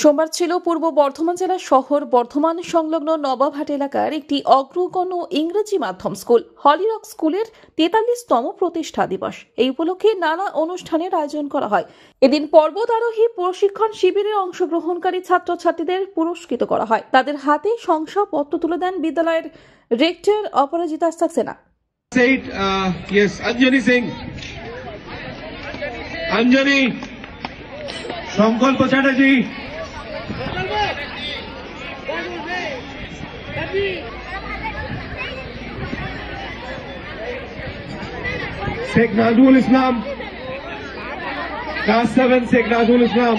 সোমবার ছিল পূর্ব বর্ধমান জেলার শহর বর্ধমান সংলগ্ন নবাবহাট এলাকার একটি অগ্রগণ্য ইংরেজি মাধ্যম স্কুল হলিরক স্কুলের ৪৩তম প্রতিষ্ঠা দিবস। এই উপলক্ষে নানা অনুষ্ঠানের আয়োজন করা হয়। এদিন পর্বত আরোহী প্রশিক্ষণ শিবিরে অংশগ্রহণকারী ছাত্রছাত্রীদের পুরস্কৃত করা হয়। তাদের হাতে শংসাপত্র তুলে দেন বিদ্যালয়ের রেক্টর অপরাজিতা সাক্সেনা। সংকল্প Chatterjee, Sheikh Nazmul Islam, class 7 Sheikh Nazmul Islam,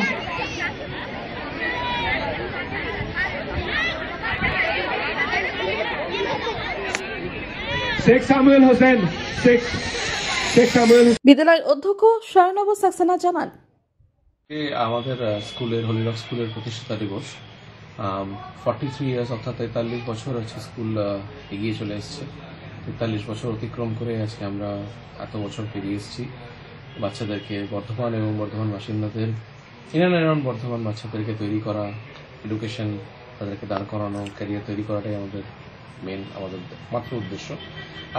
Sheikh Samuel Hossain, Sheikh Samuel. বিদ্যালয়ের অধ্যক্ষ স্বর্ণব সাক্সেনা জানান, আমাদের স্কুলের হলিরক স্কুলের প্রতিষ্ঠাতা দিবস 43 ইয়ার্স অর্থাৎ 43 বছর হচ্ছে স্কুল এগিয়ে চলে এসছে। 43 বছর অতিক্রম করে আজকে আমরা এত বছর পেরিয়ে এসেছি। বাচ্চাদেরকে বর্ধমান এবং বর্ধমান বাসিন্দাদের অ্যারাউন্ড বর্ধমান বাচ্চাদেরকে তৈরি করা, এডুকেশন তাদেরকে দাঁড় করানো, ক্যারিয়ার তৈরি করাটাই আমাদের আমাদের মাত্র উদ্দেশ্য।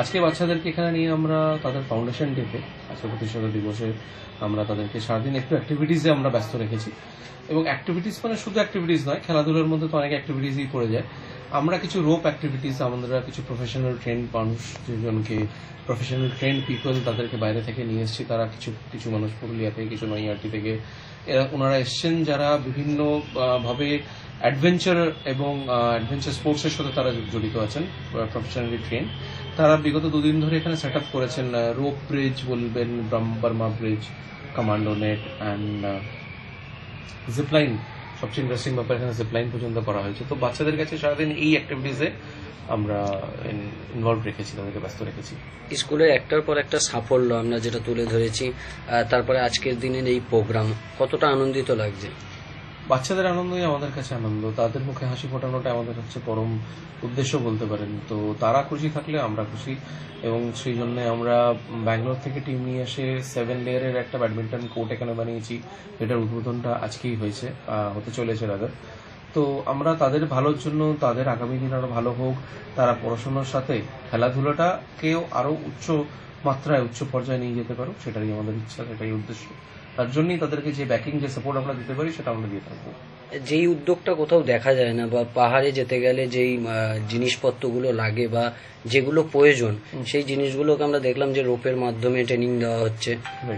আজকে বাচ্চাদেরকে এখানে নিয়ে আমরা তাদের ফাউন্ডেশন ডেতে আজকে প্রতিষ্ঠাতা দিবসে আমরা তাদেরকে সারাদিন একটু অ্যাক্টিভিটিসে আমরা ব্যস্ত রেখেছি। এবং অ্যাক্টিভিটিস মানে শুধু অ্যাক্টিভিটিস নয়, খেলাধুলার মধ্যে তো অনেক অ্যাক্টিভিটিসই পড়ে যায়। আমরা কিছু রোপ অ্যাক্টিভিটিস, আমরা কিছু প্রফেশনাল ট্রেন মানুষ, যেজনকে প্রফেশনাল ট্রেন পিপল তাদেরকে বাইরে থেকে নিয়ে এসেছি। তারা কিছু মানুষ পুরুলিয়া থেকে, কিছু নৈহাটি থেকে ওনারা এসছেন, যারা বিভিন্ন ভাবে অ্যাডভেঞ্চার এবং অ্যাডভেঞ্চার স্পোর্টসের সাথে তারা জড়িত আছেন, প্রফেশনালি ট্রেন। তারা বিগত 2 দিন ধরে এখানে সেট আপ করেছেন রোপ ব্রিজ বলবেন, Brahma bridge, commando net and zipline. সবচেয়ে ইন্টারেস্টিং ব্যাপার, এখানে জিপলাইন পর্যন্ত করা হয়েছে। তো বাচ্চাদের কাছে সারাদিন এই অ্যাক্টিভিটিসে আমরা ইনভলভ রেখেছি, তাদেরকে ব্যস্ত রেখেছি। স্কুলের একটার পর একটা সাফল্য আমরা যেটা তুলে ধরেছি, তারপরে আজকের দিনের এই প্রোগ্রাম কতটা আনন্দিত লাগছে? বাচ্চাদের আনন্দই আমাদের কাছে আনন্দ, তাদের মুখে হাসি ফোটানোটা আমাদের হচ্ছে পরম উদ্দেশ্য বলতে পারেন। তো তারা খুশি থাকলে আমরা খুশি, এবং সেই জন্য আমরা ব্যাঙ্গালোর থেকে টিম নিয়ে এসে 7 লেয়ারের একটা ব্যাডমিন্টন কোর্ট এখানে বানিয়েছি, যেটার উদ্বোধনটা আজকেই হতে চলেছে রাদার। তো আমরা তাদের ভালোর জন্য, তাদের আগামী দিন আরো ভালো হোক, তারা পড়াশোনার সাথে খেলাধুলাটাকেও আরো উচ্চ মাত্রায়, উচ্চ পর্যায়ে নিয়ে যেতে পারো, সেটাই আমাদের ইচ্ছা, সেটাই উদ্দেশ্য। তার জন্যই তাদেরকে যে ব্যাকিং, যে সাপোর্ট আমরা দিতে পারি সেটা আমরা দিয়ে থাকবো। যেই উদ্যোগটা কোথাও দেখা যায় না, বা পাহাড়ে যেতে গেলে যেই জিনিসপত্রগুলো লাগে বা যেগুলো প্রয়োজন, সেই জিনিসগুলোকে আমরা দেখলাম যে রোপের মাধ্যমে ট্রেনিং দেওয়া হচ্ছে।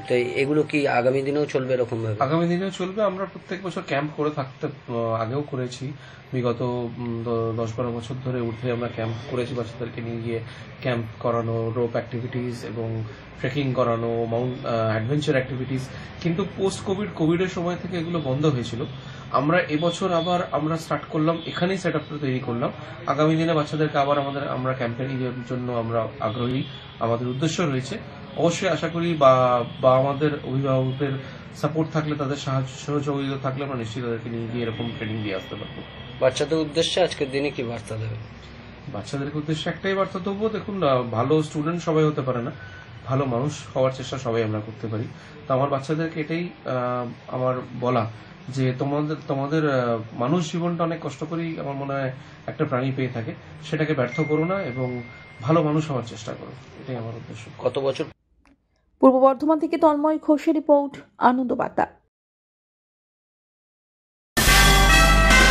তো এগুলো কি আগামী দিনেও চলবে এরকম ভাবে? আগামী দিনেও চলবে। আমরা প্রত্যেক বছর ক্যাম্প করে আগেও করেছি। বিগত 10-12 বছর ধরে ঊর্ধ্বে আমরা ক্যাম্প করেছি, বাচ্চাদেরকে নিয়ে গিয়ে ক্যাম্প করানো, রোপ অ্যাক্টিভিটিস এবং ট্রেকিং করানো, মাউন্ট অ্যাডভেঞ্চার অ্যাক্টিভিটিস। কিন্তু পোস্ট কোভিডের সময় থেকে এগুলো বন্ধ হয়েছিল। আমরা এবছর আবার আমরা স্টার্ট করলাম, এখানেই সেট আপটা তৈরি করলাম। আগামী দিনে বাচ্চাদেরকে আবার আমরা ক্যাম্পে নিয়ে যাওয়ার জন্য আমরা আগ্রহী, আমাদের উদ্দেশ্য রয়েছে। অবশ্যই আশা করি বা আমাদের অভিভাবকদের সাপোর্ট থাকলে, তাদের সহযোগিতা থাকলে আমরা নিশ্চয়ই তাদেরকে নিয়ে গিয়ে এরকম ট্রেনিং দিয়ে আসতে পারবো। বাচ্চাদের উদ্দেশ্যে আজকের দিনে কি বার্তা দেবে? বাচ্চাদেরকে উদ্দেশ্যে একটাই বার্তা দেবো, দেখুন, ভালো স্টুডেন্ট সবাই হতে পারে না, ভালো মানুষ হওয়ার চেষ্টা সবাই আমরা করতে পারি। তো আমার বাচ্চাদেরকে এটাই আমার বলা, যে তোমাদের মানুষ জীবনটা অনেক কষ্ট করেই আমার মনে হয় একটা প্রাণী পেয়ে থাকে, সেটাকে ব্যর্থ করো না এবং ভালো মানুষ হওয়ার চেষ্টা করো, এটাই আমার উদ্দেশ্য। কত বছর? পূর্ব বর্ধমান থেকে তন্ময় ঘোষের রিপোর্ট, আনন্দ বার্তা।